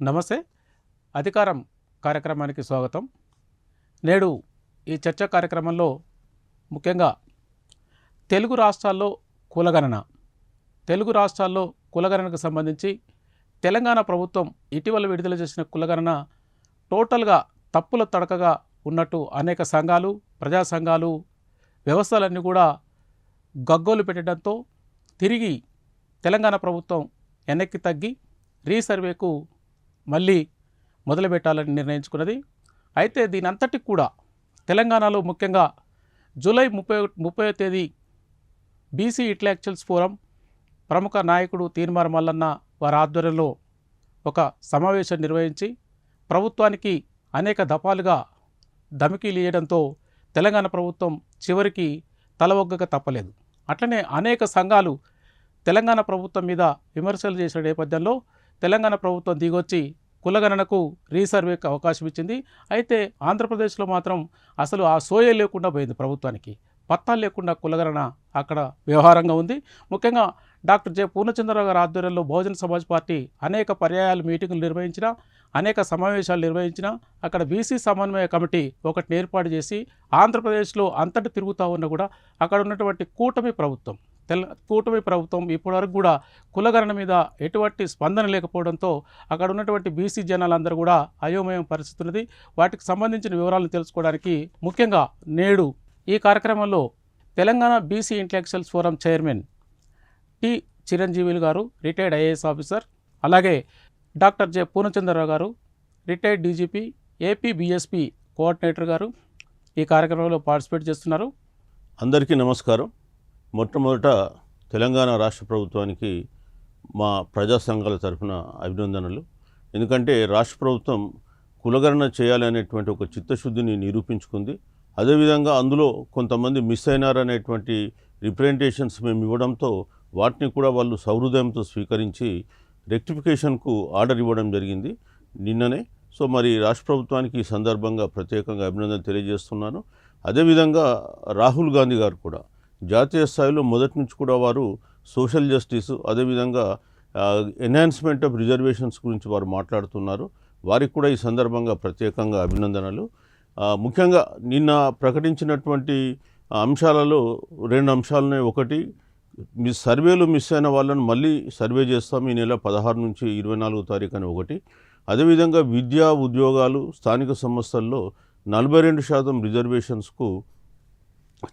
నమస్తే. అధికారం కార్యక్రమానికి స్వాగతం. నేడు ఈ చర్చా కార్యక్రమంలో ముఖ్యంగా తెలుగు రాష్ట్రాల్లో కులగణనకు సంబంధించి తెలంగాణ ప్రభుత్వం ఇటీవల విడుదల చేసిన కులగణన టోటల్గా తప్పుల తడకగా ఉన్నట్టు అనేక సంఘాలు, ప్రజా సంఘాలు, వ్యవస్థలన్నీ కూడా గగ్గోలు పెట్టడంతో తిరిగి తెలంగాణ ప్రభుత్వం వెనక్కి తగ్గి రీసర్వేకు మళ్ళీ మొదలుపెట్టాలని నిర్ణయించుకున్నది. అయితే దీని అంతటికి కూడా తెలంగాణలో ముఖ్యంగా జూలై 30వ తేదీ బీసీ ఇంటలెక్చువల్స్ ఫోరం ప్రముఖ నాయకుడు తీన్మార్ మల్లన్న వారి ఆధ్వర్యంలో ఒక సమావేశం నిర్వహించి ప్రభుత్వానికి అనేక దఫాలుగా ధమికీలు ఇవ్వడంతో తెలంగాణ ప్రభుత్వం చివరికి తలవొగ్గక తప్పలేదు. అట్లనే అనేక సంఘాలు తెలంగాణ ప్రభుత్వం మీద విమర్శలు చేసిన నేపథ్యంలో తెలంగాణ ప్రభుత్వం దిగొచ్చి కులగణనకు రీసర్వేకి అవకాశం ఇచ్చింది. అయితే ఆంధ్రప్రదేశ్లో మాత్రం అసలు ఆ సోయే లేకుండా పోయింది. ప్రభుత్వానికి పత్తాలు లేకుండా కులగణన అక్కడ వ్యవహారంగా ఉంది. ముఖ్యంగా డాక్టర్ జె పూర్ణచంద్రరావు గారి ఆధ్వర్యంలో బహుజన సమాజ్ పార్టీ అనేక పర్యాయాలు మీటింగులు నిర్వహించిన, అనేక సమావేశాలు నిర్వహించిన, అక్కడ బీసీ సమన్వయ కమిటీ ఒకటిని ఏర్పాటు చేసి ఆంధ్రప్రదేశ్లో అంతటి తిరుగుతూ ఉన్న కూడా అక్కడ ఉన్నటువంటి కూటమి ప్రభుత్వం ఇప్పటివరకు కూడా కులగణన మీద ఎటువంటి స్పందన లేకపోవడంతో అక్కడ ఉన్నటువంటి బీసీ జనాలందరూ కూడా అయోమయం పరిస్థితి ఉన్నది. వాటికి సంబంధించిన వివరాలను తెలుసుకోవడానికి ముఖ్యంగా నేడు ఈ కార్యక్రమంలో Telangana BC intellectuals forum chairman T Chiranjeevulu garu, retired IAS officer, అలాగే doctor J Purnachandrarao garu, retired DGP, AP BSP coordinator garu ఈ కార్యక్రమంలో పార్టిసిపేట్ చేస్తున్నారు. అందరికీ నమస్కారం. మొట్టమొదట తెలంగాణ రాష్ట్ర ప్రభుత్వానికి మా ప్రజా సంఘాల తరఫున అభినందనలు. ఎందుకంటే రాష్ట్ర ప్రభుత్వం కులగణన చేయాలనేటువంటి ఒక చిత్తశుద్ధిని నిరూపించుకుంది. అదేవిధంగా అందులో కొంతమంది మిస్ అయినారనేటువంటి రిప్రజెంటేషన్స్ మేము ఇవ్వడంతో వాటిని కూడా వాళ్ళు సహృదయంతో స్వీకరించి రెక్టిఫికేషన్కు ఆర్డర్ ఇవ్వడం జరిగింది నిన్ననే. సో మరి రాష్ట్ర ప్రభుత్వానికి ఈ సందర్భంగా ప్రత్యేకంగా అభినందన తెలియజేస్తున్నాను. అదేవిధంగా రాహుల్ గాంధీ గారు కూడా జాతీయ స్థాయిలో మొదటి నుంచి కూడా వారు సోషల్ జస్టిస్, అదేవిధంగా ఎన్హాన్స్మెంట్ ఆఫ్ రిజర్వేషన్స్ గురించి వారు మాట్లాడుతున్నారు. వారికి కూడా ఈ సందర్భంగా ప్రత్యేకంగా అభినందనలు. ముఖ్యంగా నిన్న ప్రకటించినటువంటి అంశాలలో 2 అంశాలున్నాయి. ఒకటి, సర్వేలో మిస్ అయిన వాళ్ళను మళ్ళీ సర్వే చేస్తాం ఈ నెల 16 నుంచి 24వ తారీఖు అని ఒకటి. అదేవిధంగా విద్యా, ఉద్యోగాలు, స్థానిక సంస్థల్లో 42% రిజర్వేషన్స్కు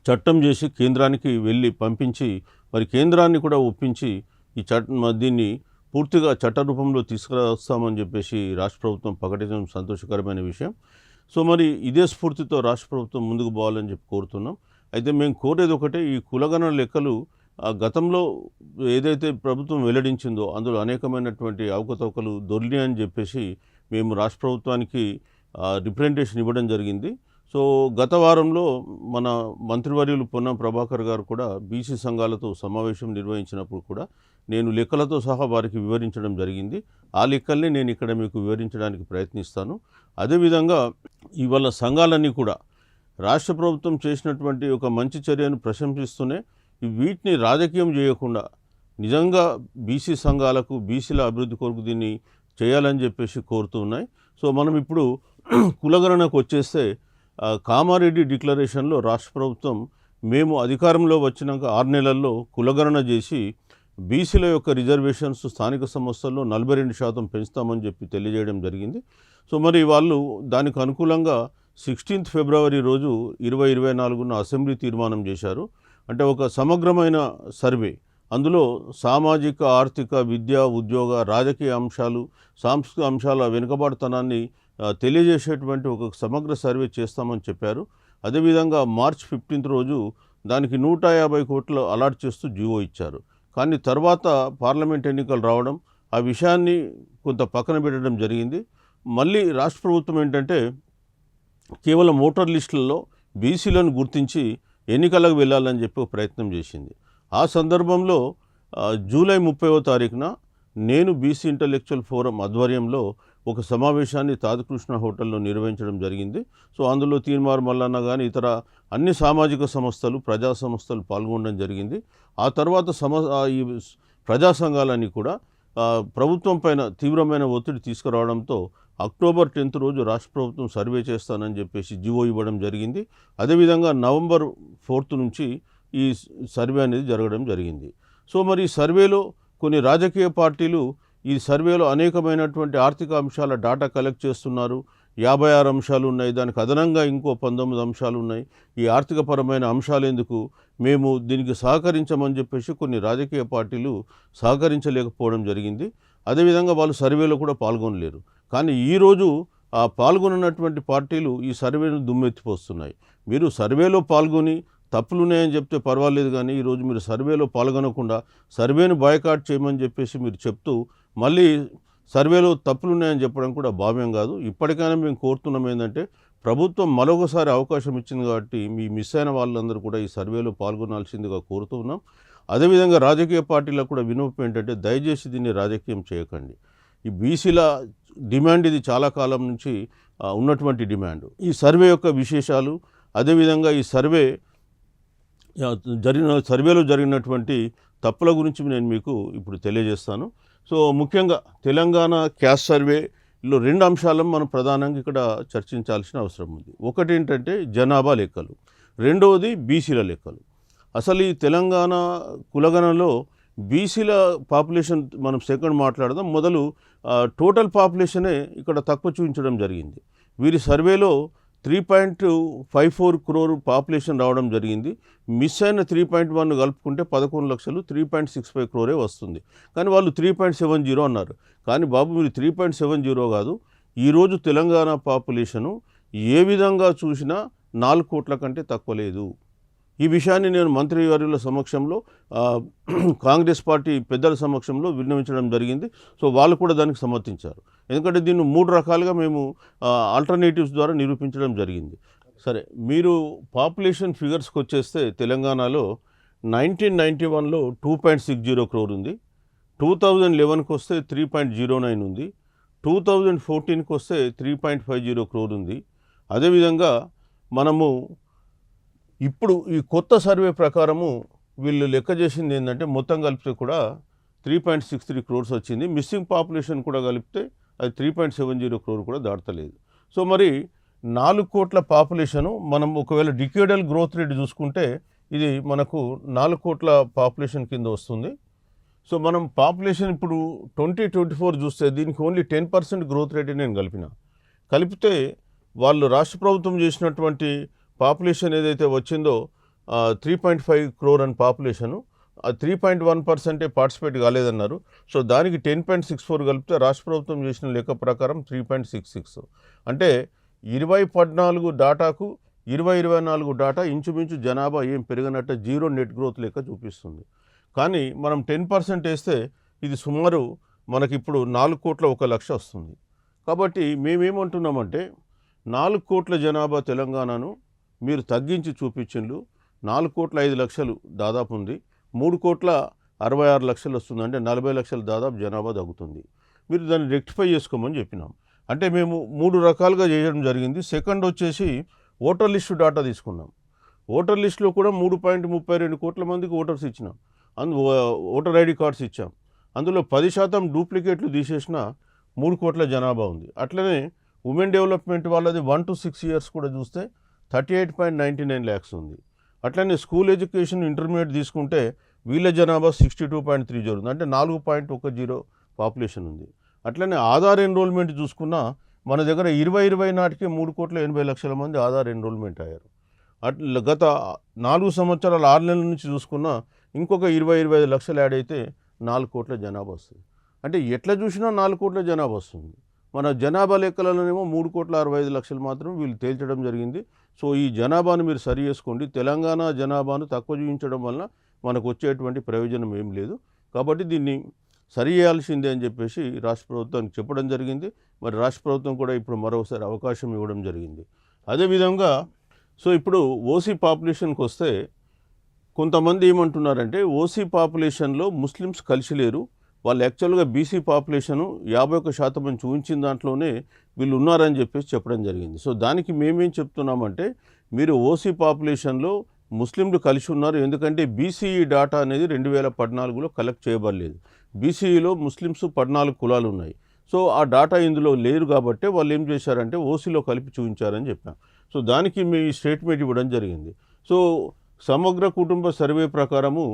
చట్టం చేసి కేంద్రానికి వెళ్ళి పంపించి మరి కేంద్రాన్ని కూడా ఒప్పించి ఈ దీన్ని పూర్తిగా చట్ట రూపంలో తీసుకురాస్తామని చెప్పేసి రాష్ట్ర ప్రభుత్వం ప్రకటించడం సంతోషకరమైన విషయం. సో మరి ఇదే స్ఫూర్తితో రాష్ట్ర ప్రభుత్వం ముందుకు పోవాలని చెప్పి కోరుతున్నాం. అయితే మేము కోరేది ఒకటే, ఈ కులగణన లెక్కలు గతంలో ఏదైతే ప్రభుత్వం వెల్లడించిందో అందులో అనేకమైనటువంటి అవకతవకలు దొర్లి అని చెప్పేసి మేము రాష్ట్ర ప్రభుత్వానికి రిప్రజెంటేషన్ ఇవ్వడం జరిగింది. సో గత వారంలో మన మంత్రివర్యులు పొన్నం ప్రభాకర్ గారు కూడా బీసీ సంఘాలతో సమావేశం నిర్వహించినప్పుడు కూడా నేను లెక్కలతో సహా వారికి వివరించడం జరిగింది. ఆ లెక్కల్ని నేను ఇక్కడ మీకు వివరించడానికి ప్రయత్నిస్తాను. అదేవిధంగా ఇవాళ సంఘాలన్నీ కూడా రాష్ట్ర ప్రభుత్వం చేసినటువంటి ఒక మంచి చర్యను ప్రశంసిస్తూనే వీటిని రాజకీయం చేయకుండా నిజంగా బీసీ సంఘాలకు, బీసీల అభివృద్ధి కొరకు దీన్ని చేయాలని చెప్పేసి కోరుతూ ఉన్నాయి. సో మనం ఇప్పుడు కులగణనకు వచ్చేస్తే కామారెడ్డి డిక్లరేషన్లో రాష్ట్ర ప్రభుత్వం మేము అధికారంలో వచ్చినాక 6 నెలల్లో కులగణన చేసి బీసీల యొక్క రిజర్వేషన్స్ స్థానిక సంస్థల్లో 42% పెంచుతామని చెప్పి తెలియజేయడం జరిగింది. సో మరి వాళ్ళు దానికి అనుకూలంగా 16th ఫిబ్రవరి రోజు 2024న అసెంబ్లీ తీర్మానం చేశారు. అంటే ఒక సమగ్రమైన సర్వే, అందులో సామాజిక, ఆర్థిక, విద్యా, ఉద్యోగ, రాజకీయ అంశాలు, సాంస్కృతిక అంశాల వెనుకబాటుతనాన్ని తెలియజేసేటువంటి ఒక సమగ్ర సర్వే చేస్తామని చెప్పారు. అదేవిధంగా మార్చ్ 15th రోజు దానికి 150 కోట్లు అలాట్ చేస్తూ జీవో ఇచ్చారు. కానీ తర్వాత పార్లమెంట్ ఎన్నికలు రావడం ఆ విషయాన్ని కొంత పక్కన పెట్టడం జరిగింది. మళ్ళీ రాష్ట్ర ప్రభుత్వం ఏంటంటే కేవలం ఓటర్ లిస్టులలో బీసీలను గుర్తించి ఎన్నికలకు వెళ్ళాలని చెప్పి ప్రయత్నం చేసింది. ఆ సందర్భంలో జూలై 30వ తారీఖున నేను బీసీ ఇంటలెక్చువల్ ఫోరం ఆధ్వర్యంలో ఒక సమావేశాన్ని తాజకృష్ణ హోటల్లో నిర్వహించడం జరిగింది. సో అందులో తీన్మార్ మల్లన్న కానీ ఇతర అన్ని సామాజిక సంస్థలు, ప్రజా సంస్థలు పాల్గొనడం జరిగింది. ఆ తర్వాత ఈ ప్రజా సంఘాలన్నీ కూడా ప్రభుత్వం పైన తీవ్రమైన ఒత్తిడి తీసుకురావడంతో అక్టోబర్ 10th రోజు రాష్ట్ర ప్రభుత్వం సర్వే చేస్తానని చెప్పేసి జీవో ఇవ్వడం జరిగింది. అదేవిధంగా నవంబర్ 4th నుంచి ఈ సర్వే అనేది జరగడం జరిగింది. సో మరి ఈ సర్వేలో కొన్ని రాజకీయ పార్టీలు ఈ సర్వేలో అనేకమైనటువంటి ఆర్థిక అంశాల డాటా కలెక్ట్ చేస్తున్నారు. 56 అంశాలు ఉన్నాయి, దానికి అదనంగా ఇంకో 19 అంశాలు ఉన్నాయి. ఈ ఆర్థికపరమైన అంశాలు ఎందుకు, మేము దీనికి సహకరించమని చెప్పేసి కొన్ని రాజకీయ పార్టీలు సహకరించలేకపోవడం జరిగింది. అదేవిధంగా వాళ్ళు సర్వేలో కూడా పాల్గొనలేరు. కానీ ఈరోజు ఆ పాల్గొన్నటువంటి పార్టీలు ఈ సర్వేను దుమ్మెత్తిపోస్తున్నాయి. మీరు సర్వేలో పాల్గొని తప్పులున్నాయని చెప్తే పర్వాలేదు, కానీ ఈరోజు మీరు సర్వేలో పాల్గొనకుండా సర్వేను బాయ్కాట్ చేయమని చెప్పేసి మీరు చెప్తూ మళ్ళీ సర్వేలో తప్పులున్నాయని చెప్పడం కూడా భావ్యం కాదు. ఇప్పటికైనా మేము కోరుతున్నాం ఏంటంటే, ప్రభుత్వం మరొకసారి అవకాశం ఇచ్చింది కాబట్టి మీ మిస్ అయిన వాళ్ళందరూ కూడా ఈ సర్వేలో పాల్గొనాల్సిందిగా కోరుతున్నాం. అదేవిధంగా రాజకీయ పార్టీలకు కూడా విన్నపం ఏంటంటే, దయచేసి దీన్ని రాజకీయం చేయకండి. ఈ బీసీల డిమాండ్ ఇది చాలా కాలం నుంచి ఉన్నటువంటి డిమాండ్. ఈ సర్వే యొక్క విశేషాలు, అదేవిధంగా ఈ సర్వేలో జరిగినటువంటి తప్పుల గురించి నేను మీకు ఇప్పుడు తెలియజేస్తాను. సో ముఖ్యంగా తెలంగాణ క్యాస్ట్ సర్వేలో 2 అంశాలను మనం ప్రధానంగా ఇక్కడ చర్చించాల్సిన అవసరం ఉంది. ఒకటి ఏంటంటే జనాభా లెక్కలు, రెండవది బీసీల లెక్కలు. అసలు ఈ తెలంగాణ కులగణనలో బీసీల పాపులేషన్ మనం సెకండ్ మాట్లాడదాం. మొదలు టోటల్ పాపులేషనే ఇక్కడ తక్కువ చూపించడం జరిగింది. వీరి సర్వేలో 3.54 crore పాపులేషన్ రావడం జరిగింది. మిస్ అయిన 3.1 కలుపుకుంటే 11 లక్షలు, 3.65 crore వస్తుంది. కానీ వాళ్ళు 3.70 అన్నారు. కానీ బాబు మీరు 3.70 కాదు, ఈరోజు తెలంగాణ పాపులేషను ఏ విధంగా చూసినా 4 కోట్ల కంటే తక్కువ లేదు. ఈ విషయాన్ని నేను మంత్రివర్యుల సమక్షంలో కాంగ్రెస్ పార్టీ పెద్దల సమక్షంలో విన్నవించడం జరిగింది. సో వాళ్ళు కూడా దానికి సమర్థించారు. ఎందుకంటే దీన్ని 3 రకాలుగా మేము ఆల్టర్నేటివ్స్ ద్వారా నిరూపించడం జరిగింది. సరే, మీరు పాపులేషన్ ఫిగర్స్కి వచ్చేస్తే తెలంగాణలో 1991లో 2.60 crore ఉంది, 2011కి వస్తే 3.09 ఉంది, 2014కి వస్తే 3.50 crore ఉంది. అదేవిధంగా మనము ఇప్పుడు ఈ కొత్త సర్వే ప్రకారము వీళ్ళు లెక్క చేసింది ఏంటంటే, మొత్తం కలిపితే కూడా 3.63 crores వచ్చింది. మిస్సింగ్ పాపులేషన్ కూడా కలిపితే అది 3.70 crore కూడా దాటలేదు. సో మరి 4 కోట్ల పాపులేషను మనం ఒకవేళ డికేడల్ గ్రోత్ రేట్ చూసుకుంటే ఇది మనకు 4 కోట్ల పాపులేషన్ కింద వస్తుంది. సో మనం పాపులేషన్ ఇప్పుడు 2024 చూస్తే దీనికి ఓన్లీ 10% గ్రోత్ రేట్ నేను కలిపితే వాళ్ళు రాష్ట్ర ప్రభుత్వం చేసినటువంటి పాపులేషన్ ఏదైతే వచ్చిందో 3.5 crore అని పాపులేషను, 3.1% పార్టిసిపేట్ కాలేదన్నారు. సో దానికి 10.64 కలిపితే రాష్ట్ర ప్రభుత్వం చేసిన లెక్క ప్రకారం 3.66. అంటే 2014 డాటాకు 2024 డాటా ఇంచుమించు జనాభా ఏం పెరిగినట్టు 0 నెట్ గ్రోత్ లెక్క చూపిస్తుంది. కానీ మనం 10% వేస్తే ఇది సుమారు మనకిప్పుడు 4 కోట్ల 1 లక్ష వస్తుంది. కాబట్టి మేమేమంటున్నామంటే 4 కోట్ల జనాభా తెలంగాణను మీరు తగ్గించి చూపించిండ్రు. 4 కోట్ల 5 లక్షలు దాదాపు ఉంది, 3 కోట్ల 66 లక్షలు వస్తుంది. అంటే 40 లక్షల దాదాపు జనాభా తగ్గుతుంది. మీరు దాన్ని రెక్టిఫై చేసుకోమని చెప్పినాం. అంటే మేము 3 రకాలుగా చేయడం జరిగింది. సెకండ్ వచ్చేసి ఓటర్ లిస్టు డాటా తీసుకున్నాం. ఓటర్ లిస్టులో కూడా 3.32 కోట్ల మందికి ఓటర్స్ ఇచ్చినాం, ఓటర్ ఐడి కార్డ్స్ ఇచ్చాం. అందులో 10% డూప్లికేట్లు తీసేసిన 3 కోట్ల జనాభా ఉంది. అట్లనే ఉమెన్ డెవలప్మెంట్ వాళ్ళది 1 to 6 years కూడా చూస్తే 38.99 lakhs ఉంది. అట్లనే స్కూల్ ఎడ్యుకేషన్ ఇంటర్మీడియట్ తీసుకుంటే వీళ్ళ జనాభా 62.30 ఉంది. అంటే 4.10 పాపులేషన్ ఉంది. అట్లనే ఆధార్ ఎన్రోల్మెంట్ చూసుకున్నా మన దగ్గర 2020 నాటికి 3,80,00,000 మంది ఆధార్ ఎన్రోల్మెంట్ అయ్యారు. గత 4 సంవత్సరాల 6 నెలల నుంచి చూసుకున్నా ఇంకొక 20-25 లక్షలు యాడ్ అయితే 4 కోట్ల జనాభా వస్తుంది. అంటే ఎట్లా చూసినా 4 కోట్ల జనాభా వస్తుంది. మన జనాభా లెక్కలలోనేమో 3,65,00,000 మాత్రం వీళ్ళు తేల్చడం జరిగింది. సో ఈ జనాభాను మీరు సరి చేసుకోండి. తెలంగాణ జనాభాను తక్కువ చూపించడం వలన మనకు వచ్చేటువంటి ప్రయోజనం ఏం లేదు. కాబట్టి దీన్ని సరి చేయాల్సిందే అని చెప్పేసి రాష్ట్ర ప్రభుత్వానికి చెప్పడం జరిగింది. మరి రాష్ట్ర ప్రభుత్వం కూడా ఇప్పుడు మరోసారి అవకాశం ఇవ్వడం జరిగింది. అదేవిధంగా సో ఇప్పుడు ఓసీ పాపులేషన్కి వస్తే కొంతమంది ఏమంటున్నారంటే ఓసీ పాపులేషన్లో ముస్లిమ్స్ కలిసి లేరు, వాళ్ళు యాక్చువల్గా బీసీ పాపులేషను 51% అని చూపించిన దాంట్లోనే వీళ్ళు ఉన్నారని చెప్పేసి చెప్పడం జరిగింది. సో దానికి మేమేం చెప్తున్నామంటే మీరు ఓసీ పాపులేషన్లో ముస్లింలు కలిసి ఉన్నారు. ఎందుకంటే బీసీఈ డాటా అనేది 2014లో కలెక్ట్ చేయబడలేదు. బీసీలో ముస్లిమ్స్ 14 కులాలు ఉన్నాయి. సో ఆ డాటా ఇందులో లేరు కాబట్టి వాళ్ళు ఏం చేశారంటే ఓసీలో కలిపి చూపించారని చెప్పాం. సో దానికి మీ స్టేట్మెంట్ ఇవ్వడం జరిగింది. సో సమగ్ర కుటుంబ సర్వే ప్రకారము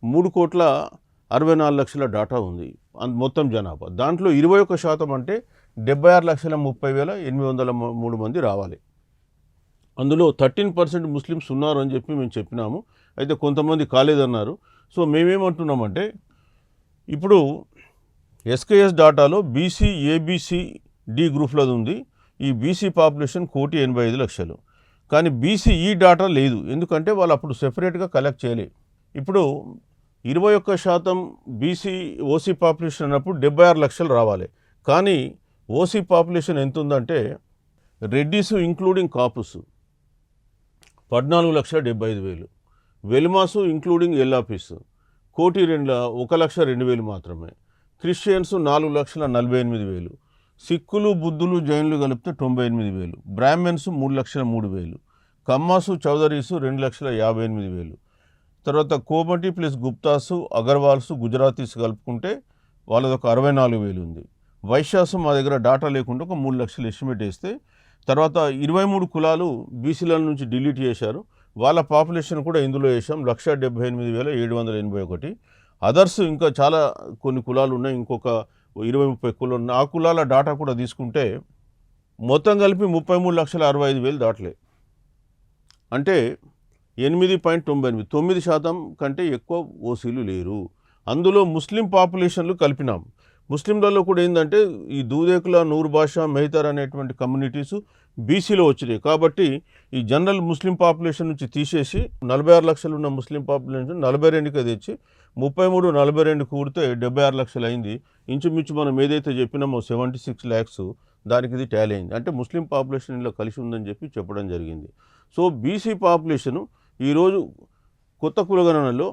3,64,00,000 డాటా ఉంది మొత్తం జనాభా. దాంట్లో 21% అంటే 76,30,803 మంది రావాలి. అందులో 13% ముస్లిమ్స్ ఉన్నారు అని చెప్పి మేము చెప్పినాము. అయితే కొంతమంది కాలేదన్నారు. సో మేమేమంటున్నామంటే ఇప్పుడు ఎస్కేఎస్ డాటాలో బీసీ, ఏబీసీ, డి గ్రూప్లది ఉంది. ఈ బీసీ పాపులేషన్ 1,85,00,000. కానీ బీసీఈ డాటా లేదు. ఎందుకంటే వాళ్ళు అప్పుడు సెపరేట్గా కలెక్ట్ చేయలేదు. ఇప్పుడు 21% బీసీ ఓసీ పాపులేషన్ అన్నప్పుడు 76,00,000 రావాలి. కానీ ఓసీ పాపులేషన్ ఎంత ఉందంటే రెడ్డిస్ ఇంక్లూడింగ్ కాపుస్ 14,75,000, వెల్మాసు ఇంక్లూడింగ్ ఎల్ఆఫీస్ 1,02,000 మాత్రమే, క్రిస్టియన్స్ 4,48,000, సిక్కులు, బుద్ధులు, జైన్లు కలిపితే 98,000, బ్రాహ్మణ్స్ 3,03,000, కమ్మాసు, చౌదరీసు 2,58,000, తర్వాత కోమటి ప్లస్ గుప్తాసు, అగర్వాల్స్, గుజరాతీస్ కలుపుకుంటే వాళ్ళది ఒక 64,000 ఉంది. వైశ్యాసు మా దగ్గర డాటా లేకుండా ఒక 3,00,000 ఎస్టిమేట్ వేస్తే, తర్వాత 23 కులాలు బీసీల నుంచి డిలీట్ చేశారు. వాళ్ళ పాపులేషన్ కూడా ఇందులో వేసాం 1,78,781. అదర్స్ ఇంకా చాలా కొన్ని కులాలు ఉన్నాయి, ఇంకొక 20-30 కులాలు ఉన్నాయి. ఆ కులాల డాటా కూడా తీసుకుంటే మొత్తం కలిపి 33,65,000 దాటలే. అంటే 8.98 9% కంటే ఎక్కువ ఓసీలు లేరు. అందులో ముస్లిం పాపులేషన్లు కలిపినాం. ముస్లింలలో కూడా ఏంటంటే ఈ దూదేకుల, నూర్ బాషా, మెహతర్ అనేటువంటి కమ్యూనిటీసు బీసీలో వచ్చినాయి. కాబట్టి ఈ జనరల్ ముస్లిం పాపులేషన్ నుంచి తీసేసి 46 లక్షలు ఉన్న ముస్లిం పాపులేషన్ 42కి తెచ్చి 33, 42 కూడితే 76 లక్షలు అయింది. ఇంచుమించు మనం ఏదైతే చెప్పినామో 76 lakhs దానికి ఇది టాలీ అయింది. అంటే ముస్లిం పాపులేషన్ ఇలా కలిసి ఉందని చెప్పి చెప్పడం జరిగింది. సో బీసీ పాపులేషను ఈరోజు కొత్త కులగణనలో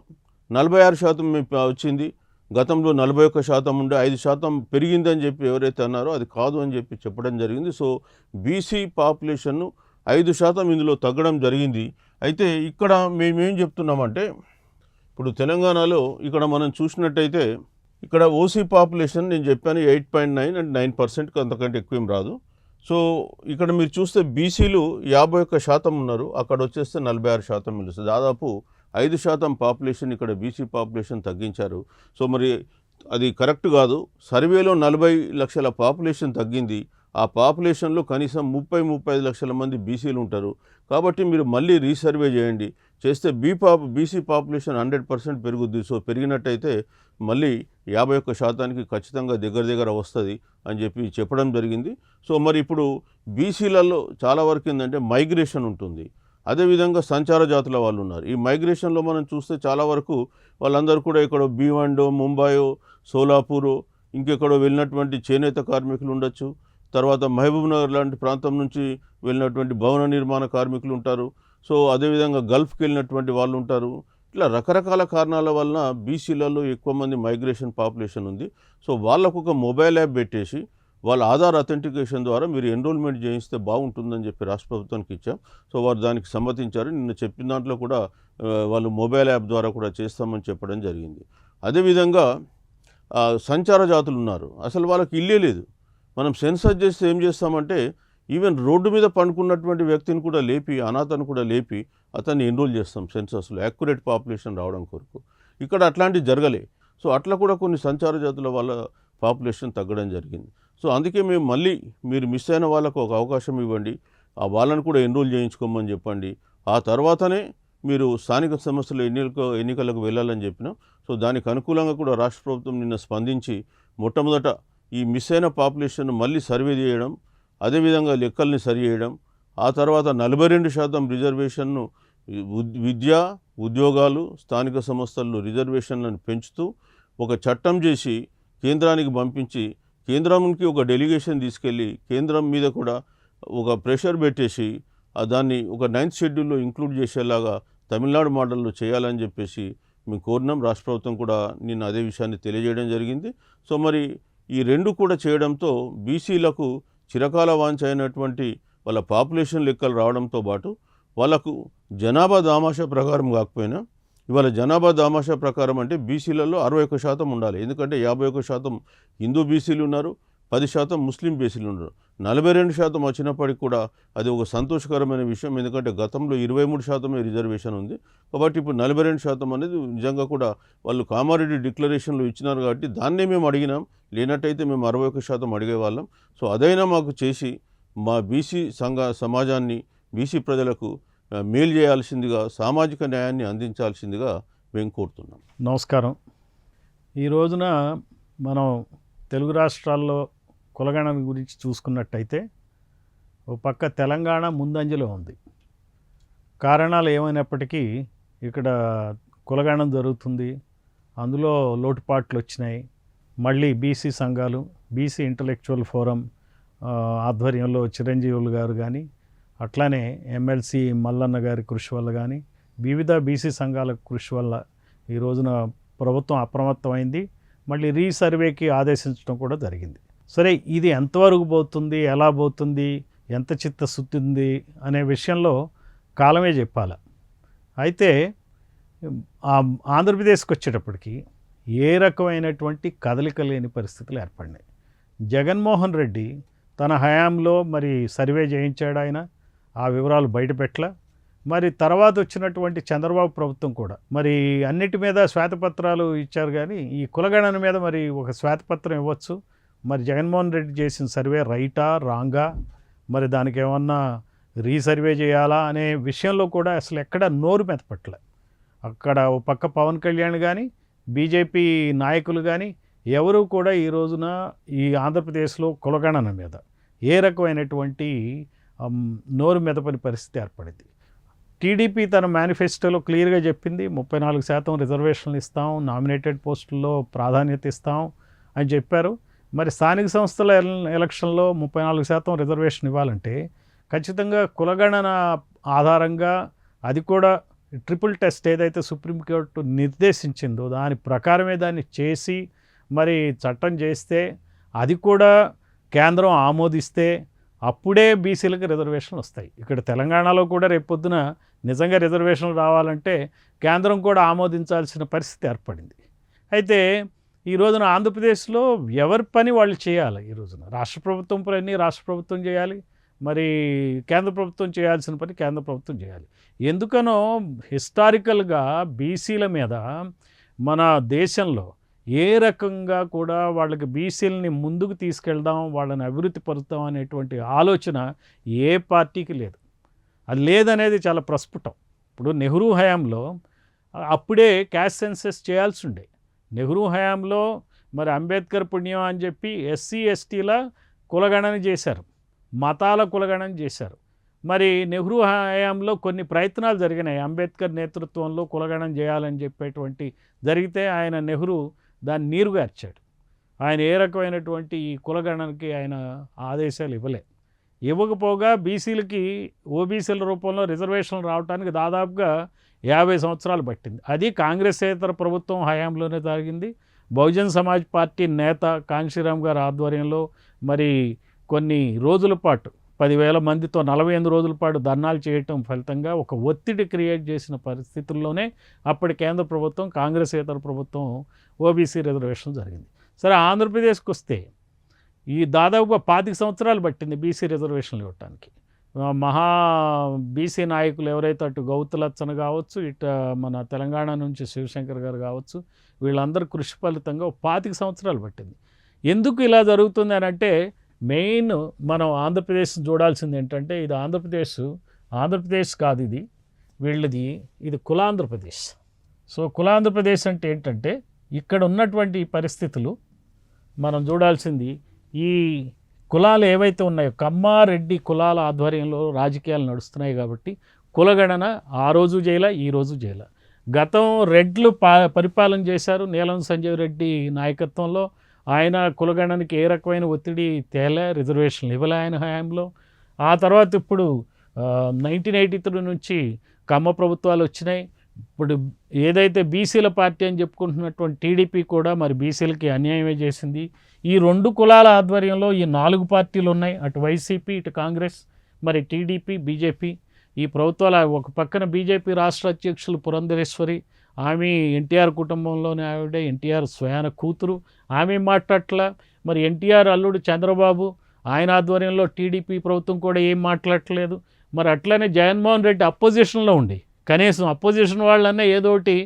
46% వచ్చింది. గతంలో 41% ఉండే 5% పెరిగిందని చెప్పి ఎవరైతే అన్నారో అది కాదు అని చెప్పి చెప్పడం జరిగింది. సో బీసీ పాపులేషన్ 5% ఇందులో తగ్గడం జరిగింది. అయితే ఇక్కడ మేమేం చెప్తున్నామంటే ఇప్పుడు తెలంగాణలో ఇక్కడ మనం చూసినట్టయితే ఇక్కడ ఓసీ పాపులేషన్ నేను చెప్పాను 8.9 అండ్ 9%కి అంతకంటే ఎక్కువ ఏం రాదు. సో ఇక్కడ మీరు చూస్తే బీసీలు 51% ఉన్నారు, అక్కడ వచ్చేస్తే 46% మిలుస్తుంది. దాదాపు 5% పాపులేషన్ ఇక్కడ బీసీ పాపులేషన్ తగ్గించారు. సో మరి అది కరెక్ట్ కాదు. సర్వేలో 40 లక్షల పాపులేషన్ తగ్గింది. ఆ పాపులేషన్లో కనీసం 30-35 లక్షల మంది బీసీలు ఉంటారు. కాబట్టి మీరు మళ్ళీ రీసర్వే చేయండి. చేస్తే బీసీ పాపులేషన్ 100% పెరుగుద్ది. సో పెరిగినట్టయితే మళ్ళీ 51%కి ఖచ్చితంగా దగ్గర వస్తుంది అని చెప్పి చెప్పడం జరిగింది. సో మరి ఇప్పుడు బీసీలలో చాలా వరకు ఏంటంటే మైగ్రేషన్ ఉంటుంది. అదేవిధంగా సంచార జాతుల వాళ్ళు ఉన్నారు. ఈ మైగ్రేషన్లో మనం చూస్తే చాలా వరకు వాళ్ళందరూ కూడా ఇక్కడ భీవండో, ముంబాయో, సోలాపూరో ఇంకెక్కడో వెళ్ళినటువంటి చేనేత కార్మికులు ఉండొచ్చు. తర్వాత మహబూబ్ నగర్ లాంటి ప్రాంతం నుంచి వెళ్ళినటువంటి భవన నిర్మాణ కార్మికులు ఉంటారు. సో అదేవిధంగా గల్ఫ్కి వెళ్ళినటువంటి వాళ్ళు ఉంటారు. ఇట్లా రకరకాల కారణాల వలన బీసీలలో ఎక్కువ మంది మైగ్రేషన్ పాపులేషన్ ఉంది. సో వాళ్ళకు ఒక మొబైల్ యాప్ పెట్టేసి వాళ్ళ ఆధార్ అథెంటికేషన్ ద్వారా మీరు ఎన్రోల్మెంట్ చేయిస్తే బాగుంటుందని చెప్పి రాష్ట్ర ప్రభుత్వానికి ఇచ్చాం. సో వారు దానికి సమ్మతించారు. నిన్న చెప్పిన దాంట్లో కూడా వాళ్ళు మొబైల్ యాప్ ద్వారా కూడా చేస్తామని చెప్పడం జరిగింది. అదేవిధంగా సంచార జాతులు ఉన్నారు, అసలు వాళ్ళకి ఇల్లే లేదు. మనం సెన్సస్ చేస్తే ఏం చేస్తామంటే ఈవెన్ రోడ్డు మీద పండుకున్నటువంటి వ్యక్తిని కూడా లేపి, అనాథను కూడా లేపి అతన్ని ఎన్రోల్ చేస్తాం సెన్సస్లో యాక్యురేట్ పాపులేషన్ రావడం కొరకు. ఇక్కడ అట్లాంటివి జరగలే. సో అట్లా కూడా కొన్ని సంచార జాతుల వాళ్ళ పాపులేషన్ తగ్గడం జరిగింది. సో అందుకే మేము మళ్ళీ మీరు మిస్ అయిన వాళ్ళకు ఒక అవకాశం ఇవ్వండి, ఆ వాళ్ళని కూడా ఎన్రోల్ చేయించుకోమని చెప్పండి. ఆ తర్వాతనే మీరు స్థానిక సంస్థల ఎన్నికలకు వెళ్ళాలని చెప్పినాం. సో దానికి అనుకూలంగా కూడా రాష్ట్ర ప్రభుత్వం నిన్న స్పందించి మొట్టమొదట ఈ మిస్ అయిన పాపులేషన్ మళ్ళీ సర్వే చేయడం, అదేవిధంగా లెక్కల్ని సరి చేయడం, ఆ తర్వాత 42% రిజర్వేషన్ను విద్య, ఉద్యోగాలు, స్థానిక సంస్థల్లో రిజర్వేషన్లను పెంచుతూ ఒక చట్టం చేసి కేంద్రానికి పంపించి కేంద్రానికి ఒక డెలిగేషన్ తీసుకెళ్ళి కేంద్రం మీద కూడా ఒక ప్రెషర్ పెట్టేసి దాన్ని ఒక 9th షెడ్యూల్లో ఇంక్లూడ్ చేసేలాగా తమిళనాడు మోడల్లో చేయాలని చెప్పేసి మేము కోరినాం. రాష్ట్ర ప్రభుత్వం కూడా నిన్న అదే విషయాన్ని తెలియజేయడం జరిగింది. సో మరి ఈ రెండు కూడా చేయడంతో బీసీలకు చిరకాల వాంఛ అయినటువంటి వాళ్ళ పాపులేషన్ లెక్కలు రావడంతో పాటు వాళ్ళకు జనాభా దామాషా ప్రకారం కాకపోయినా ఇవాళ జనాభా దామాషా ప్రకారం అంటే బీసీలలో 61% ఉండాలి. ఎందుకంటే 51% హిందూ బీసీలు ఉన్నారు, 10% ముస్లిం బీసీలు ఉన్నారు. 42% వచ్చినప్పటికి కూడా అది ఒక సంతోషకరమైన విషయం. ఎందుకంటే గతంలో 23% రిజర్వేషన్ ఉంది. కాబట్టి ఇప్పుడు 42% అనేది నిజంగా కూడా వాళ్ళు కామారెడ్డి డిక్లరేషన్లో ఇచ్చినారు కాబట్టి దాన్నే మేము అడిగినాం. లేనట్టయితే మేము 61% అడిగేవాళ్ళం. సో అదైనా మాకు చేసి మా బీసీ సమాజాన్ని, బీసీ ప్రజలకు మేలు చేయాల్సిందిగా, సామాజిక న్యాయాన్ని అందించాల్సిందిగా మేము కోరుతున్నాం. నమస్కారం. ఈ రోజున మనం తెలుగు రాష్ట్రాల్లో కులగణన గురించి చూసుకున్నట్టయితే ఒక పక్క తెలంగాణ ముందంజలో ఉంది. కారణాలు ఏమైనప్పటికీ ఇక్కడ కులగణన జరుగుతుంది, అందులో లోటుపాట్లు వచ్చినాయి. మళ్ళీ బీసీ సంఘాలు, బీసీ ఇంటలెక్చువల్ ఫోరం ఆధ్వర్యంలో చిరంజీవులు గారు కానీ, అట్లానే ఎమ్మెల్సీ మల్లన్న గారి కృషి వల్ల కానీ, వివిధ బీసీ సంఘాల కృషి వల్ల ఈ రోజున ప్రభుత్వం అప్రమత్తమైంది. మళ్ళీ రీసర్వేకి ఆదేశించడం కూడా జరిగింది. సరే, ఇది ఎంతవరకు పోతుంది, ఎలా పోతుంది, ఎంత చిత్తశుద్ధి ఉంది అనే విషయంలో కాలమే చెప్పాలి. అయితే ఆంధ్రప్రదేశ్కి వచ్చేటప్పటికి ఏ రకమైనటువంటి కదలిక లేని పరిస్థితులు ఏర్పడినాయి. జగన్మోహన్ రెడ్డి తన హయాంలో మరి సర్వే చేయించాడు, ఆయన ఆ వివరాలు బయటపెట్టల. మరి తర్వాత వచ్చినటువంటి చంద్రబాబు ప్రభుత్వం కూడా మరి అన్నిటి మీద శ్వేతపత్రాలు ఇచ్చారు, కానీ ఈ కులగణన మీద మరి ఒక శ్వేతపత్రం ఇవ్వచ్చు. మరి జగన్మోహన్ రెడ్డి చేసిన సర్వే రైటా, రాంగా, మరి దానికి ఏమన్నా రీసర్వే చేయాలా అనే విషయంలో కూడా అసలు ఎక్కడ నోరు మెదపట్లే. అక్కడ ఓ పక్క పవన్ కళ్యాణ్ కానీ, బీజేపీ నాయకులు కానీ ఎవరు కూడా ఈ రోజున ఈ ఆంధ్రప్రదేశ్లో కులగణన మీద ఏ రకమైనటువంటి నోరు మెదపని పరిస్థితి ఏర్పడింది. టీడీపీ తన మేనిఫెస్టోలో క్లియర్గా చెప్పింది, 34% రిజర్వేషన్లు ఇస్తాం, నామినేటెడ్ పోస్టుల్లో ప్రాధాన్యత ఇస్తాం అని చెప్పారు. మరి స్థానిక సంస్థల ఎలక్షన్లో 34% రిజర్వేషన్ ఇవ్వాలంటే ఖచ్చితంగా కులగణన ఆధారంగా, అది కూడా ట్రిపుల్ టెస్ట్ ఏదైతే సుప్రీంకోర్టు నిర్దేశించిందో దాని ప్రకారమే దాన్ని చేసి మరి చట్టం చేస్తే, అది కూడా కేంద్రం ఆమోదిస్తే అప్పుడే బీసీలకు రిజర్వేషన్లు వస్తాయి. ఇక్కడ తెలంగాణలో కూడా రేపొద్దున నిజంగా రిజర్వేషన్లు రావాలంటే కేంద్రం కూడా ఆమోదించాల్సిన పరిస్థితి ఏర్పడింది. అయితే ఈ రోజున ఆంధ్రప్రదేశ్లో ఎవరి పని వాళ్ళు చేయాలి. ఈ రోజున రాష్ట్ర ప్రభుత్వం పని రాష్ట్ర ప్రభుత్వం చేయాలి, మరి కేంద్ర ప్రభుత్వం చేయాల్సిన పని కేంద్ర ప్రభుత్వం చేయాలి. ఎందుకనో హిస్టారికల్గా బీసీల మీద మన దేశంలో ఏ రకంగా కూడా వాళ్ళకి బీసీలని ముందుకు తీసుకెళ్దాం, వాళ్ళని అభివృద్ధి పరుద్దాం అనేటువంటి ఆలోచన ఏ పార్టీకి లేదు. అది లేదనేది చాలా ప్రస్ఫుటం. ఇప్పుడు నెహ్రూ హయాంలో అప్పుడే క్యాస్ట్ సెన్సెస్ చేయాల్సి ఉండే. నెహ్రూ హయాంలో మరి అంబేద్కర్ పుణ్యం అని చెప్పి ఎస్సీ ఎస్టీల కులగణన చేశారు, మతాల కులగణన చేశారు. మరి నెహ్రూ హయాంలో కొన్ని ప్రయత్నాలు జరిగినాయి, అంబేద్కర్ నేతృత్వంలో కులగణన చేయాలని చెప్పేటువంటి జరిగితే ఆయన నెహ్రూ దాన్ని నీరుగార్చాడు. ఆయన ఏ రకమైనటువంటి ఈ కులగణనకి ఆయన ఆదేశాలు ఇవ్వకపోగా బీసీలకి ఓబీసీల రూపంలో రిజర్వేషన్లు రావడానికి దాదాపుగా 50 సంవత్సరాలు పట్టింది. అది కాంగ్రెసేతర ప్రభుత్వం హయాంలోనే జరిగింది. బహుజన్ సమాజ్ పార్టీ నేత కాంశీరామ్ గారి ఆధ్వర్యంలో మరి కొన్ని రోజుల పాటు 10,000 మందితో 48 రోజుల పాటు ధర్నాలు చేయటం ఫలితంగా ఒక ఒత్తిడి క్రియేట్ చేసిన పరిస్థితుల్లోనే అప్పటి కేంద్ర ప్రభుత్వం, కాంగ్రెసేతర ప్రభుత్వం ఓబీసీ రిజర్వేషన్ జరిగింది. సరే, ఆంధ్రప్రదేశ్కి వస్తే ఈ దాదాపుగా 25 సంవత్సరాలు పట్టింది బీసీ రిజర్వేషన్లు ఇవ్వటానికి. మహా బీసీ నాయకులు ఎవరైతే అటు గౌతులచ్చన కావచ్చు, ఇటు మన తెలంగాణ నుంచి శివశంకర్ గారు కావచ్చు, వీళ్ళందరూ కృషి ఫలితంగా 25 సంవత్సరాలు పట్టింది. ఎందుకు ఇలా జరుగుతుంది అని అంటే మెయిన్ మనం ఆంధ్రప్రదేశ్ చూడాల్సింది ఏంటంటే, ఇది ఆంధ్రప్రదేశ్ కాదు, ఇది కులాంధ్రప్రదేశ్. సో కులాంధ్రప్రదేశ్ అంటే ఏంటంటే ఇక్కడ ఉన్నటువంటి పరిస్థితులు మనం చూడాల్సింది. ఈ కులాలు ఏవైతే ఉన్నాయో కమ్మ రెడ్డి కులాల ఆధ్వర్యంలో రాజకీయాలు నడుస్తున్నాయి కాబట్టి కులగణన ఆ రోజు చేయాల, ఈ రోజు చేయాల. గతం రెడ్లు పరిపాలన చేశారు, నీలం సంజీవ్ రెడ్డి నాయకత్వంలో. ఆయన కులగణనకి ఏ రకమైన ఒత్తిడి తేలే, రిజర్వేషన్లు ఇవ్వలే ఆయన హయాంలో. ఆ తర్వాత ఇప్పుడు 1983 నుంచి కమ్మ ప్రభుత్వాలు వచ్చినాయి. ఇప్పుడు ఏదైతే బీసీల పార్టీ అని చెప్పుకుంటున్నటువంటి టీడీపీ కూడా మరి బీసీలకి అన్యాయమే చేసింది. ఈ 2 కులాల ఆధ్వర్యంలో ఈ 4 పార్టీలు ఉన్నాయి, అటు వైసీపీ, ఇటు కాంగ్రెస్, మరి టీడీపీ, బీజేపీ. ఈ ప్రభుత్వాల ఒక పక్కన బీజేపీ రాష్ట్ర అధ్యక్షులు పురంధరేశ్వరి, ఆమె ఎన్టీఆర్ కుటుంబంలోని ఆవిడ, ఎన్టీఆర్ స్వయాన కూతురు, ఆమె మాట్లాడట్లా. మరి ఎన్టీఆర్ అల్లుడు చంద్రబాబు, ఆయన ఆధ్వర్యంలో టీడీపీ ప్రభుత్వం కూడా ఏం మాట్లాడట్లేదు. మరి అట్లనే జగన్మోహన్ రెడ్డి అపోజిషన్లో ఉండి కనీసం అపోజిషన్ వాళ్ళన్నా ఏదో ఒకటి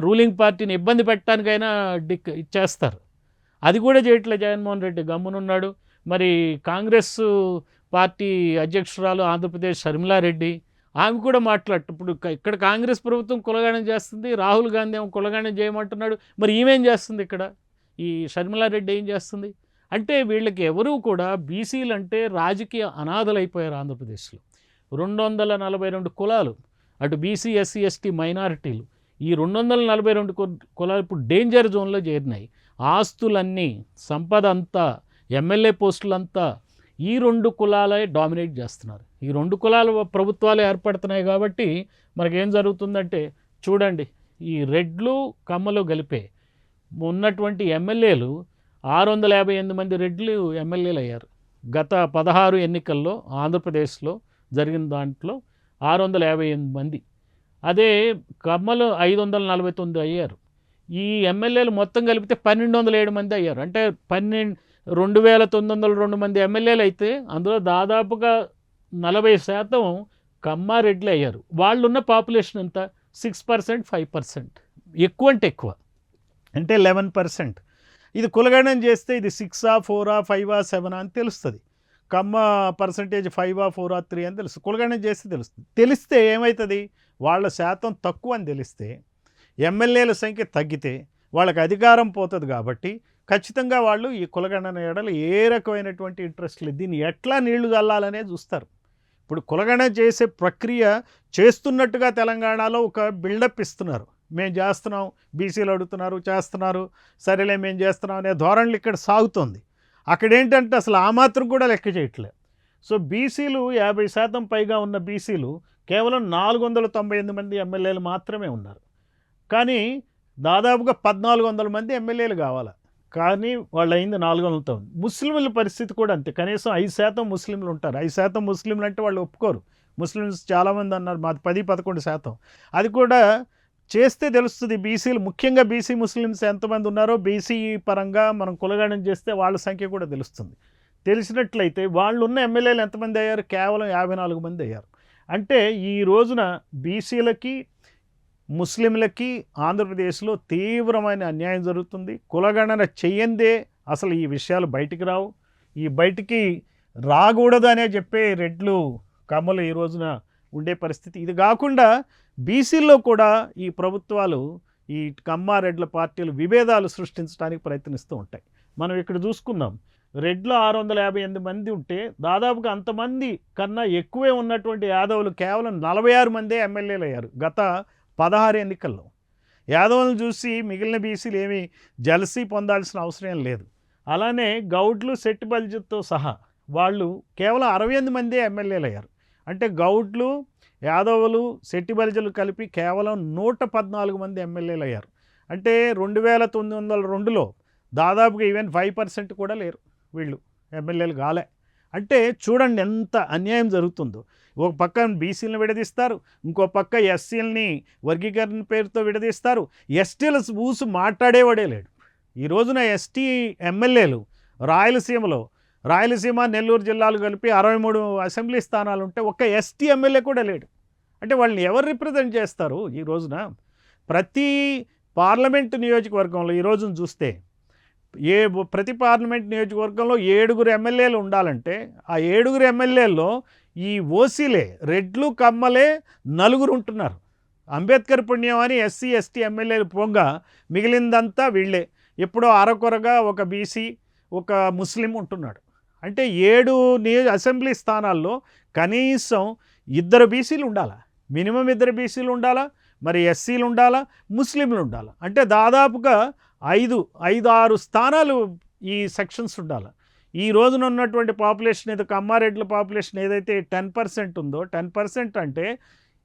రూలింగ్ పార్టీని ఇబ్బంది పెట్టడానికైనా ఇచ్చేస్తారు. అది కూడా చేయట్లేదు జగన్మోహన్ రెడ్డి, గమ్మునున్నాడు. మరి కాంగ్రెస్ పార్టీ అధ్యక్షురాలు ఆంధ్రప్రదేశ్ షర్మిలారెడ్డి, ఆమె కూడా ఇప్పుడు ఇక్కడ కాంగ్రెస్ ప్రభుత్వం కులగానం చేస్తుంది, రాహుల్ గాంధీ ఏమో కులగానం చేయమంటున్నాడు. మరి ఈమెం చేస్తుంది ఇక్కడ, ఈ షర్మిలారెడ్డి ఏం చేస్తుంది? అంటే వీళ్ళకి ఎవరూ కూడా బీసీలు అంటే రాజకీయ అనాథలైపోయారు ఆంధ్రప్రదేశ్లో. 242 కులాలు, అటు బీసీ, ఎస్సీ, ఎస్టీ, మైనారిటీలు, ఈ 242 కులాలు ఇప్పుడు డేంజర్ జోన్లో చేరినాయి. ఆస్తులన్నీ, సంపద అంతా, ఎమ్మెల్యే పోస్టులంతా ఈ 2 కులాలే డామినేట్ చేస్తున్నారు. ఈ 2 కులాల ప్రభుత్వాలు ఏర్పడుతున్నాయి. కాబట్టి మనకేం జరుగుతుందంటే చూడండి, ఈ రెడ్లు కమ్మలు కలిపే ఉన్నటువంటి ఎమ్మెల్యేలు 658 మంది రెడ్లు ఎమ్మెల్యేలు అయ్యారు. గత 16 ఎన్నికల్లో ఆంధ్రప్రదేశ్లో జరిగిన దాంట్లో 658 మంది. అదే కమ్మలు 549 అయ్యారు. ఈ ఎమ్మెల్యేలు మొత్తం కలిపితే 1207 మంది అయ్యారు. అంటే 2902 మంది ఎమ్మెల్యేలు అయితే అందులో దాదాపుగా 40% కమ్మారెడ్లు అయ్యారు. వాళ్ళున్న పాపులేషన్ ఎంత? 6%, 5%. ఎక్కువ అంటే ఎక్కువ, అంటే 11%. ఇది కులగణన చేస్తే ఇది 6ఆ, 4ఆ, 5ఆ, 7ఆ అని తెలుస్తుంది. కమ్మ పర్సంటేజ్ 5ఆ, 4ఆ, 3 అని తెలుస్తుంది. కులగణన చేస్తే తెలుస్తుంది. తెలిస్తే ఏమవుతుంది? వాళ్ళ శాతం తక్కువ అని తెలిస్తే, ఎమ్మెల్యేల సంఖ్య తగ్గితే వాళ్ళకి అధికారం పోతుంది. కాబట్టి ఖచ్చితంగా వాళ్ళు ఈ కులగణన ఏడలు ఏ రకమైనటువంటి ఇంట్రెస్ట్ లేదు. దీన్ని ఎట్లా నీళ్లు చల్లాలనే చూస్తారు. ఇప్పుడు కులగణన చేసే ప్రక్రియ చేస్తున్నట్టుగా తెలంగాణలో ఒక బిల్డప్ ఇస్తున్నారు. మేము చేస్తున్నాం, బీసీలు అడుగుతున్నారు, చేస్తున్నారు, సరేలే మేము చేస్తున్నాం అనే ధోరణులు ఇక్కడ సాగుతుంది. అక్కడేంటంటే అసలు ఆ మాత్రం కూడా లెక్క చేయట్లేదు. సో బీసీలు 50% పైగా ఉన్న బీసీలు కేవలం 498 మంది ఎమ్మెల్యేలు మాత్రమే ఉన్నారు. కానీ దాదాపుగా 1400 మంది ఎమ్మెల్యేలు కావాలి. కానీ వాళ్ళు అయింది 400. ముస్లింల పరిస్థితి కూడా అంతే. కనీసం 5% ముస్లింలు ఉంటారు. 5% ముస్లింలు అంటే వాళ్ళు ఒప్పుకోరు. ముస్లిమ్స్ చాలామంది అన్నారు, మాది 10-11%. అది కూడా చేస్తే తెలుస్తుంది. బీసీలు, ముఖ్యంగా బీసీ ముస్లిమ్స్ ఎంతమంది ఉన్నారో బీసీ పరంగా మనం కులగణన చేస్తే వాళ్ళ సంఖ్య కూడా తెలుస్తుంది. తెలిసినట్లయితే వాళ్ళు ఉన్న ఎమ్మెల్యేలు ఎంతమంది అయ్యారు? కేవలం 54 మంది అయ్యారు. అంటే ఈ రోజున బీసీలకి, ముస్లింలకి ఆంధ్రప్రదేశ్లో తీవ్రమైన అన్యాయం జరుగుతుంది. కులగణన చెయ్యందే అసలు ఈ విషయాలు బయటికి రావు. ఈ బయటికి రాకూడదు అనే చెప్పే రెడ్లు, కమ్మలు ఈ రోజున ఉండే పరిస్థితి. ఇది కాకుండా బీసీల్లో కూడా ఈ ప్రభుత్వాలు, ఈ కమ్మారెడ్ల పార్టీలు విభేదాలు సృష్టించడానికి ప్రయత్నిస్తూ ఉంటాయి. మనం ఇక్కడ చూసుకుందాం, రెడ్లు 658 మంది ఉంటే దాదాపుగా అంతమంది కన్నా ఎక్కువే ఉన్నటువంటి యాదవులు కేవలం 46 మందే ఎమ్మెల్యేలు అయ్యారు గత 16 ఎన్నికల్లో. యాదవులను చూసి మిగిలిన బీసీలు ఏమీ జలసీ పొందాల్సిన అవసరం లేదు. అలానే గౌడ్లు, శెట్టి బల్జతో సహా వాళ్ళు కేవలం 68 మందే ఎమ్మెల్యేలు అయ్యారు. అంటే గౌడ్లు, యాదవులు, శెట్టి బలిజలు కలిపి కేవలం 114 మంది ఎమ్మెల్యేలు అయ్యారు. అంటే 2902లో దాదాపుగా ఈవెన్ 5% కూడా లేరు వీళ్ళు ఎమ్మెల్యేలు కాలే. అంటే చూడండి ఎంత అన్యాయం జరుగుతుందో. ఒక పక్క బీసీలను విడదీస్తారు, ఇంకో పక్క ఎస్సీలని వర్గీకరణ పేరుతో విడదీస్తారు. ఎస్టీల ఊసు మాట్లాడేవాడే లేడు. ఈ రోజున ఎస్టీ ఎమ్మెల్యేలు రాయలసీమ, నెల్లూరు జిల్లాలు కలిపి 63 అసెంబ్లీ స్థానాలు ఉంటే ఒక్క ఎస్టీ ఎమ్మెల్యే కూడా లేడు. అంటే వాళ్ళని ఎవరు రిప్రజెంట్ చేస్తారు? ఈ రోజున ప్రతి పార్లమెంటు నియోజకవర్గంలో ఈ రోజున చూస్తే ప్రతి పార్లమెంట్ నియోజకవర్గంలో 7 ఎమ్మెల్యేలు ఉండాలంటే ఆ 7 ఎమ్మెల్యేల్లో ఈ ఓసీలే, రెడ్లు, కమ్మలే 4 ఉంటున్నారు. అంబేద్కర్ పుణ్యం అని ఎస్సీ, ఎస్టీ ఎమ్మెల్యేలు పోగా మిగిలిందంతా వీళ్ళే. ఎప్పుడో అరకొరగా ఒక బీసీ, ఒక ముస్లిం ఉంటున్నాడు. అంటే 7 అసెంబ్లీ స్థానాల్లో కనీసం 2 బీసీలు ఉండాలా, మినిమం 2 బీసీలు ఉండాలా, మరి ఎస్సీలు ఉండాలా, ముస్లింలు ఉండాలా. అంటే దాదాపుగా 5-6 స్థానాలు ఈ సెక్షన్స్ ఉండాలి. ఈ రోజున ఉన్నటువంటి పాపులేషన్ ఏదో కమ్మారెడ్ల పాపులేషన్ ఏదైతే 10% ఉందో, 10% అంటే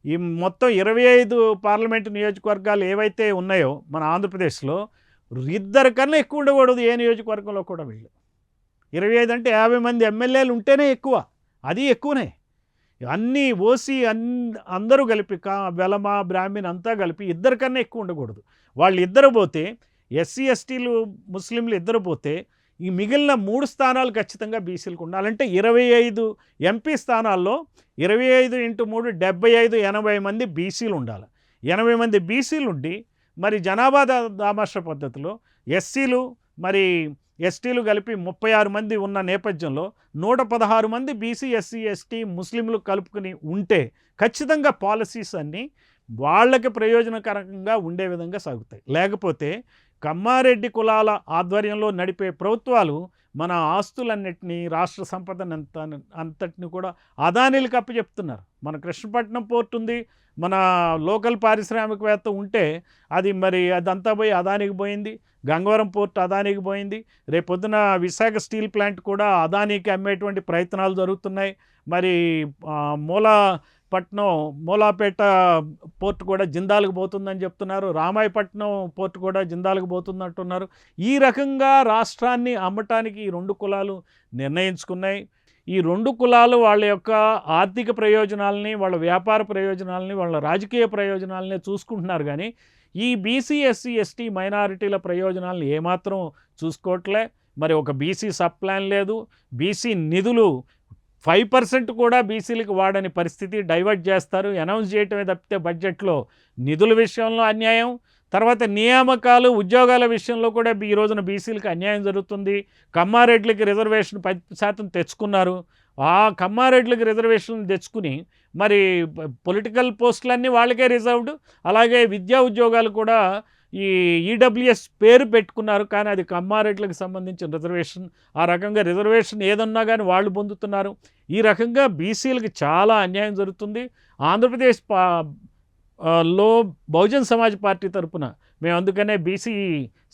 ఈ మొత్తం 25 పార్లమెంటు నియోజకవర్గాలు ఏవైతే ఉన్నాయో మన ఆంధ్రప్రదేశ్లో 2 కన్నా ఎక్కువ ఉండకూడదు ఏ నియోజకవర్గంలో కూడా. వీళ్ళు 25 అంటే 50 మంది ఎమ్మెల్యేలు ఉంటేనే ఎక్కువ, అది ఎక్కువనే. అన్నీ ఓసీ అందరూ కలిపి వెలమ బ్రాహ్మణ్ అంతా కలిపి ఇద్దరికన్నా ఎక్కువ ఉండకూడదు. వాళ్ళు ఇద్దరు పోతే, ఎస్సీ ఎస్టీలు ముస్లింలు ఇద్దరు పోతే ఈ మిగిలిన 3 స్థానాలు ఖచ్చితంగా బీసీలకు ఉండాలంటే 25 ఎంపీ స్థానాల్లో 25 × 3 75 80 మంది బీసీలు ఉండాలి. 80 మంది బీసీలు ఉండి మరి జనాభా దామాషా పద్ధతిలో ఎస్సీలు మరి ఎస్టీలు కలిపి 36 మంది ఉన్న నేపథ్యంలో 116 మంది బీసీ ఎస్సీ ఎస్టీ ముస్లింలు కలుపుకుని ఉంటే ఖచ్చితంగా పాలసీస్ అన్నీ వాళ్ళకి ప్రయోజనకరంగా ఉండే విధంగా సాగుతాయి. లేకపోతే కమ్మారెడ్డి కులాల ఆధ్వర్యంలో నడిపే ప్రభుత్వాలు మన ఆస్తులన్నిటినీ, రాష్ట్ర సంపదను అంతటిని కూడా అదానీలకు అప్పచెప్తున్నారు. మన కృష్ణపట్నం పోర్ట్ ఉంది, మన లోకల్ పారిశ్రామికవేత్త ఉంటే అది మరి అదంతా పోయి అదానికి పోయింది. గంగవరం పోర్ట్ అదానికి పోయింది. రేపొద్దున విశాఖ స్టీల్ ప్లాంట్ కూడా అదానికి అమ్మేటువంటి ప్రయత్నాలు జరుగుతున్నాయి. మరి మూలాపేట పోర్ట్ కూడా జిందాల్కి పోతుందని చెప్తున్నారు. రామాయపట్నం పోర్ట్ కూడా జిందాల్కి పోతుందంటున్నారు. ఈ రకంగా రాష్ట్రాన్ని అమ్మటానికి ఈ 2 కులాలు నిర్ణయించుకున్నాయి. ఈ 2 కులాలు వాళ్ళ యొక్క ఆర్థిక ప్రయోజనాలని, వాళ్ళ వ్యాపార ప్రయోజనాలని, వాళ్ళ రాజకీయ ప్రయోజనాలని చూసుకుంటున్నారు. కానీ ఈ బీసీ ఎస్సీ ఎస్టీ మైనారిటీల ప్రయోజనాలను ఏమాత్రం చూసుకోవట్లే. మరి ఒక బీసీ సబ్ ప్లాన్ లేదు. బీసీ నిధులు 5% కూడా బీసీలకు వాడని పరిస్థితి, డైవర్ట్ చేస్తారు. అనౌన్స్ చేయటమే తప్పితే బడ్జెట్లో నిధుల విషయంలో అన్యాయం. తర్వాత నియామకాలు, ఉద్యోగాల విషయంలో కూడా ఈ రోజున బీసీలకు అన్యాయం జరుగుతుంది. కమ్మారెడ్లకి రిజర్వేషన్ 10% తెచ్చుకున్నారు. ఆ కమ్మారెడ్లకి రిజర్వేషన్ తెచ్చుకుని మరి పొలిటికల్ పోస్టులన్నీ వాళ్ళకే రిజర్వ్డ్. అలాగే విద్యా ఉద్యోగాలు కూడా ఈ ఈడబ్ల్యూఎస్ పేరు పెట్టుకున్నారు, కానీ అది కమ్మారెడ్లకు సంబంధించిన రిజర్వేషన్. ఆ రకంగా రిజర్వేషన్ ఏదన్నా కానీ వాళ్ళు పొందుతున్నారు. ఈ రకంగా బీసీలకు చాలా అన్యాయం జరుగుతుంది. ఆంధ్రప్రదేశ్ లో బహుజన్ సమాజ్ పార్టీ తరఫున మేము అందుకనే బీసీ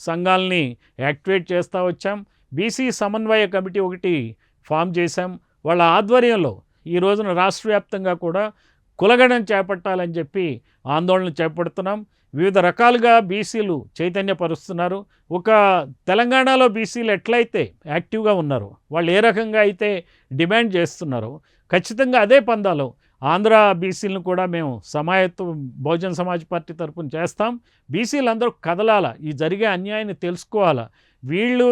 సంఘాలని యాక్టివేట్ చేస్తూ వచ్చాం. బీసీ సమన్వయ కమిటీ ఒకటి ఫామ్ చేశాం. వాళ్ళ ఆధ్వర్యంలో ఈ రోజున రాష్ట్ర వ్యాప్తంగా కూడా కులగణన చేపట్టాలని చెప్పి ఆందోళన చేపడుతున్నాం. వివిధ రకాలుగా బీసీలు చైతన్యపరుస్తున్నారు. ఒక తెలంగాణలో బీసీలు ఎట్లయితే యాక్టివ్గా ఉన్నారో, వాళ్ళు ఏ రకంగా అయితే డిమాండ్ చేస్తున్నారో, ఖచ్చితంగా అదే పందాలో ఆంధ్ర బీసీలను కూడా మేము సమాయత్తం బహుజన్ సమాజ్ పార్టీ తరఫున చేస్తాం. బీసీలు అందరూ కదలాల, ఈ జరిగే అన్యాయాన్ని తెలుసుకోవాలా. వీళ్ళు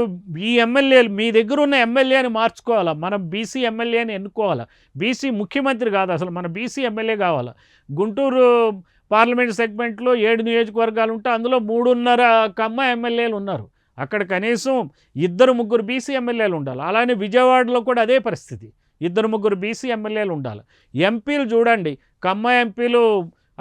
ఈ ఎమ్మెల్యేలు, మీ దగ్గర ఉన్న ఎమ్మెల్యేని మార్చుకోవాలా. మనం బీసీ ఎమ్మెల్యేని ఎన్నుకోవాలా. బీసీ ముఖ్యమంత్రి కాదు, అసలు మన బీసీ ఎమ్మెల్యే కావాలా. గుంటూరు పార్లమెంట్ సెగ్మెంట్లో 7 నియోజకవర్గాలు ఉంటే అందులో 3.5 కమ్మ ఎమ్మెల్యేలు ఉన్నారు. అక్కడ కనీసం 2-3 బీసీ ఎమ్మెల్యేలు ఉండాలి. అలానే విజయవాడలో కూడా అదే పరిస్థితి, 2-3 బీసీ ఎమ్మెల్యేలు ఉండాలి. ఎంపీలు చూడండి, కమ్మ ఎంపీలు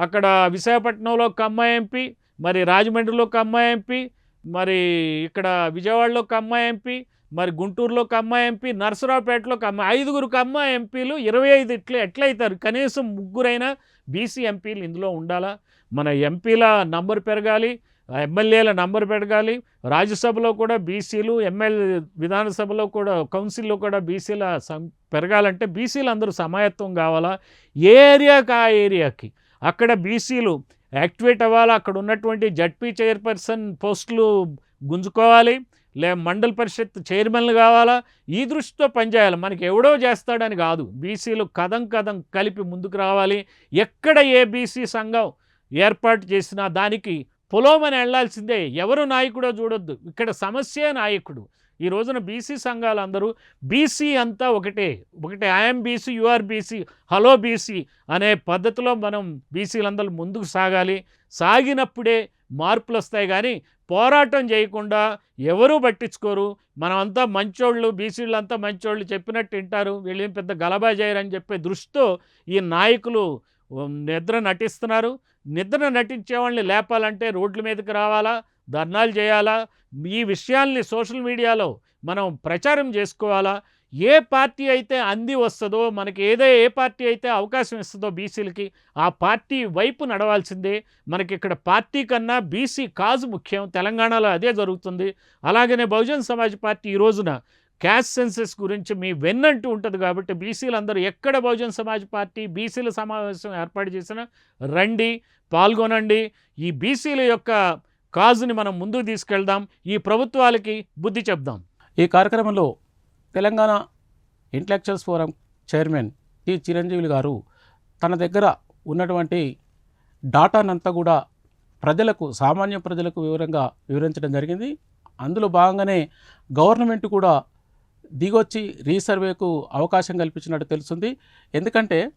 అక్కడ విశాఖపట్నంలో కమ్మ ఎంపీ, మరి రాజమండ్రిలో కమ్మ ఎంపీ, మరి ఇక్కడ విజయవాడలో కమ్మ ఎంపీ, మరి గుంటూరులో కమ్మ ఎంపీ, నర్సరావుపేటలో కమ్మ, 5 కమ్మ ఎంపీలు 25 ఎట్లయితారు? కనీసం 3 బీసీ ఎంపీలు ఇందులో ఉండాలా. మన ఎంపీల నంబర్ పెరగాలి, ఎమ్మెల్యేల నంబర్ పెరగాలి. రాజ్యసభలో కూడా బీసీలు, విధానసభలో కూడా, కౌన్సిల్లో కూడా బీసీల పెరగాలంటే బీసీలు అందరూ సమాయత్వం కావాలా. ఏ ఏరియాకి ఆ ఏరియాకి అక్కడ బీసీలు యాక్టివేట్ అవ్వాలా. అక్కడ ఉన్నటువంటి జడ్పీ చైర్పర్సన్ పోస్టులు గుంజుకోవాలి, మండల పరిషత్ చైర్మన్లు కావాలా. ఈ దృష్టితో పనిచేయాలి. మనకి ఎవడో చేస్తాడని కాదు, బీసీలు కదం కలిపి ముందుకు రావాలి. ఎక్కడ ఏ బీసీ సంఘం ఏర్పాటు చేసినా దానికి పొలోమని వెళ్లాల్సిందే. ఎవరు నాయకుడో చూడొద్దు, ఇక్కడ సమస్య నాయకుడు. ఈ రోజున బీసీ సంఘాలు అందరూ బీసీ అంతా ఒకటే I'm BC, you're BC, hello BC అనే పద్ధతిలో మనం బీసీలందరూ ముందుకు సాగాలి. సాగినప్పుడే మార్పులు వస్తాయి. కానీ పోరాటం చేయకుండా ఎవరూ పట్టించుకోరు. మనమంతా మంచోళ్ళు, బీసీలంతా మంచోళ్ళు, చెప్పినట్టు వింటారు, వీళ్ళేం పెద్ద గలబా చేయరని చెప్పే దృష్టితో ఈ నాయకులు నిద్ర నటిస్తున్నారు. నిద్ర నటించే వాళ్ళని లేపాలంటే రోడ్ల మీదకి రావాలా, ధర్నాలు చేయాలా. ఈ విషయాల్ని సోషల్ మీడియాలో మనం ప్రచారం చేసుకోవాలా. ఏ పార్టీ అయితే అంది వస్తుందో, మనకి ఏ పార్టీ అయితే అవకాశం ఇస్తుందో బీసీలకి, ఆ పార్టీ వైపు నడవాల్సిందే. మనకి ఇక్కడ పార్టీ కన్నా బీసీ కాజు ముఖ్యం. తెలంగాణలో అదే జరుగుతుంది. అలాగనే బహుజన్ సమాజ్ పార్టీ ఈ రోజున క్యాస్ట్ సెన్సెస్ గురించి మీ వెన్నంటూ ఉంటుంది. కాబట్టి బీసీలందరూ ఎక్కడ బహుజన్ సమాజ్ పార్టీ బీసీల సమావేశం ఏర్పాటు చేసినా రండి, పాల్గొనండి. ఈ బీసీల యొక్క కాజుని మనం ముందుకు తీసుకెళ్దాం, ఈ ప్రభుత్వాలకి బుద్ధి చెప్దాం. ఈ కార్యక్రమంలో Telangana intellectuals forum chairman Chiranjeevi గారు తన దగ్గర ఉన్నటువంటి డాటానంతా కూడా ప్రజలకు, సామాన్య ప్రజలకు వివరించడం జరిగింది. అందులో భాగంగానే గవర్నమెంట్ కూడా దిగొచ్చి రీసర్వేకు అవకాశం కల్పించినట్టు తెలుస్తుంది. ఎందుకంటే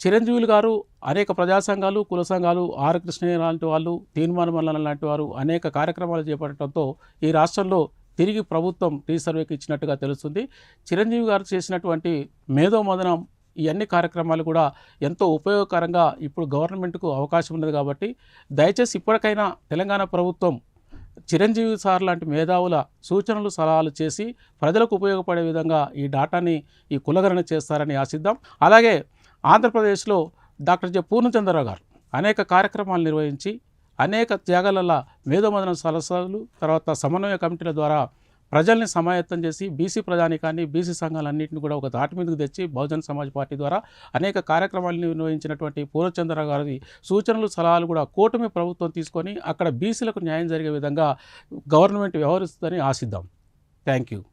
చిరంజీవులు గారు అనేక ప్రజా సంఘాలు, కుల సంఘాలు, ఆర్ కృష్ణయ్య లాంటి వాళ్ళు, తీర్మాన మల్లన్న లాంటి వారు అనేక కార్యక్రమాలు చేపట్టడంతో ఈ రాష్ట్రంలో తిరిగి ప్రభుత్వం రీసర్వేకి ఇచ్చినట్టుగా తెలుస్తుంది. చిరంజీవి గారు చేసినటువంటి మేధోమథనం ఈ అన్ని కార్యక్రమాలు కూడా ఎంతో ఉపయోగకరంగా ఇప్పుడు గవర్నమెంట్కు అవకాశం ఉన్నది. కాబట్టి దయచేసి ఇప్పటికైనా తెలంగాణ ప్రభుత్వం చిరంజీవి సార్ లాంటి మేధావుల సూచనలు, సలహాలు చేసి ప్రజలకు ఉపయోగపడే విధంగా ఈ డాటాని, ఈ కులగణన చేస్తారని ఆశిద్దాం. అలాగే ఆంధ్రప్రదేశ్లో డాక్టర్ జె పూర్ణచంద్రరావు గారు అనేక కార్యక్రమాలు నిర్వహించి అనేక త్యాగాలలో మేధోమథన సలహాలు, తర్వాత సమన్వయ కమిటీల ద్వారా ప్రజల్ని సమాయత్తం చేసి బీసీ ప్రజానీకాన్ని, బీసీ సంఘాలన్నింటినీ కూడా ఒక తాటి మీదకు తెచ్చి బహుజన్ సమాజ్ పార్టీ ద్వారా అనేక కార్యక్రమాలు నిర్వహించినటువంటి పూర్ణచంద్రరావు గారి సూచనలు, సలహాలు కూడా కూటమి ప్రభుత్వం తీసుకొని అక్కడ బీసీలకు న్యాయం జరిగే విధంగా గవర్నమెంట్ వ్యవహరిస్తుందని ఆశిద్దాం. Thank you.